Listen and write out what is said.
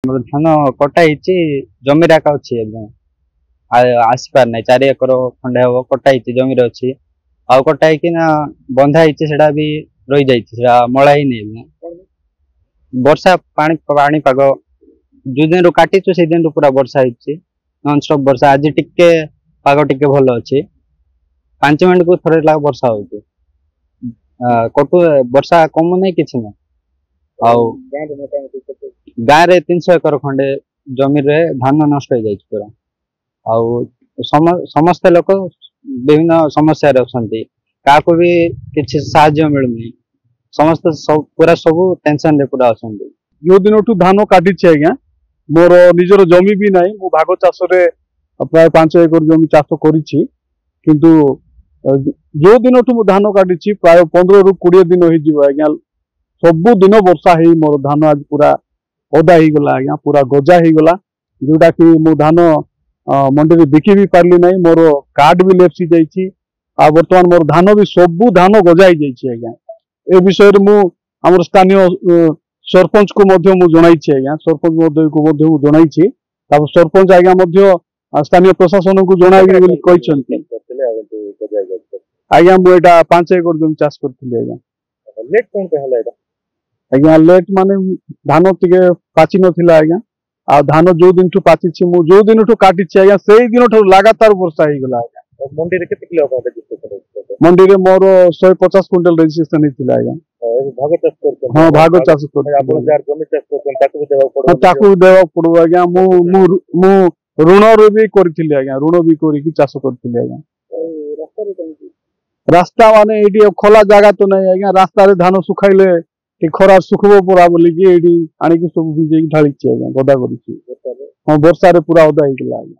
ଆମର ଧାନ କଟା ହେଇଛି ଜମିରେ ଏକା ଅଛି ଏବେ ଆସିପାର ନାହିଁ 4 ଏକର ଖଣ୍ଡେ ହବ କଟା ହେଇଛି ଜମିରେ ଅଛି ଆଉ କଟା ହେଇକି ନା ବନ୍ଧା ହେଇଛି ସେଟା ବି ରହିଯାଇଛି ସେଟା ମଳା ହେଇନି ଏବେ ବର୍ଷା ପାଣିପାଗ ଯୋଉ ଦିନରୁ କାଟିଛୁ ସେଇ ଦିନରୁ ପୁରା ବର୍ଷା ହେଇଛି ନନଷ୍ଟପ ବର୍ଷା ଆଜି ଟିକେ ପାଗ ଟିକେ ଭଲ ଅଛି 5 ମିନିଟ କୁ ଥରେ ଲେଖା ବର୍ଷା ହଉଛି କଟୁ ବର୍ଷା କମୁ ନାହିଁ କିଛି ନାହିଁ ଆଉ ଗାଁରେ 300 ଏକର ଖଣ୍ଡେ ଜମିରେ ଧାନ ନଷ୍ଟ ହେଇଯାଇଛି ପୁରା ଆଉ ସମସ୍ତେ ଲୋକ ବିଭିନ୍ନ ସମସ୍ୟାରେ ଅଛନ୍ତି କାହାକୁ ବି କିଛି ସାହାଯ୍ୟ ମିଳୁନି ସମସ୍ତେ ପୁରା ସବୁ ଟେନସନ ରେ ପୁରା ଅଛନ୍ତି। ଯୋଉ ଦିନଠୁ ଧାନ କାଟିଛି ଆଜ୍ଞା ମୋର ନିଜର ଜମି ବି ନାହିଁ ମୁଁ ଭାଗ ଚାଷରେ ପ୍ରାୟ 5 ଏକର ଜମି ଚାଷ କରିଛି କିନ୍ତୁ ଯୋଉ ଦିନଠୁ ମୁଁ ଧାନ କାଟିଛି ପ୍ରାୟ 15 ରୁ 20 ଦିନ ହେଇଯିବ ଆଜ୍ଞା ସବୁଦିନ ବର୍ଷା ହେଇ ମୋର ଧାନ ଆଜି ପୁରା ଓଦା ହେଇଗଲା ଆଜ୍ଞା ପୁରା ଗଜା ହେଇଗଲା ଯୋଉଟା କି ମୁଁ ଧାନ ମଣ୍ଡିରେ ବିକି ବି ପାରିଲି ନାହିଁ ମୋର କାର୍ଡ ବି ଲେପ୍ସି ଯାଇଛି ଆଉ ବର୍ତ୍ତମାନ ମୋର ଧାନ ବି ସବୁ ଧାନ ଗଜା ହେଇଯାଇଛି ଆଜ୍ଞା ଏ ବିଷୟରେ ମୁଁ ଆମର ସ୍ଥାନୀୟ ସରପଞ୍ଚ କୁ ମଧ୍ୟ ମୁଁ ଜଣାଇଛି ଆଜ୍ଞା ସରପଞ୍ଚ ମହୋଦୟକୁ ମଧ୍ୟ ମୁଁ ଜଣାଇଛି ତାପରେ ସରପଞ୍ଚ ଆଜ୍ଞା ମଧ୍ୟ ସ୍ଥାନୀୟ ପ୍ରଶାସନକୁ ଜଣାଇବି ବୋଲି କହିଛନ୍ତି। ଆଜ୍ଞା ମୁଁ ଏଇଟା 5 ଏକର ଜମି ଚାଷ କରିଥିଲି ଆଜ୍ଞା ଲେଟ୍ କଣ ପାଇଁ ହେଲା ଏଇଟା ଆଜ୍ଞା ଲେଟ୍ ମାନେ ଧାନ ଟିକେ ପାଚି ନଥିଲା ଆଜ୍ଞା ଆଉ ଧାନ ଯୋଉ ଦିନଠୁ ପାଚିଛି ମୁଁ ଯୋଉ ଦିନଠୁ କାଟିଛି ଆଜ୍ଞା ସେଇ ଦିନଠାରୁ ଲାଗାତାର ବର୍ଷା ହେଇଗଲା ଆଜ୍ଞା ମଣ୍ଡିରେ କେତେ କିଲୋ ରେଜିଷ୍ଟ୍ରେସନ ମଣ୍ଡିରେ ମୋର 150 କ୍ୱିଣ୍ଟାଲ ରେଜିଷ୍ଟ୍ରେସନ ହେଇଥିଲା ଆଜ୍ଞା ଭାଗ ଚାଷ କରୁଛନ୍ତି ହଁ ଭାଗ ଚାଷ ଆପଣ ଯାହାର ଜମି ଚାଷ କରୁଛନ୍ତି ତାକୁ ବି ଦେବାକୁ ହଁ ପଡିବ ତାକୁ ଦେବାକୁ ପଡିବ ଆଜ୍ଞା ମୁଁ ଋଣରେ ବି କରିଥିଲି ଆଜ୍ଞା ଋଣ ବି କରିକି ଚାଷ କରିଥିଲି ଆଜ୍ଞା ରାସ୍ତା ମାନେ ଏଇଠି ଖୋଲା ଜାଗା ତ ନାହିଁ ଆଜ୍ଞା ରାସ୍ତାରେ ଧାନ ଶୁଖାଇଲେ କି ଖରା ଶୁଖିବ ପରା ବୋଲିକି ଏଇଠି ଆଣିକି ସବୁ ଭିଜେଇକି ଢାଳିଛି ଆଜ୍ଞା ଗଦା କରିଛି ହଁ ବର୍ଷାରେ ପୁରା ଓଦା ହେଇଥିଲା ଆଜ୍ଞା।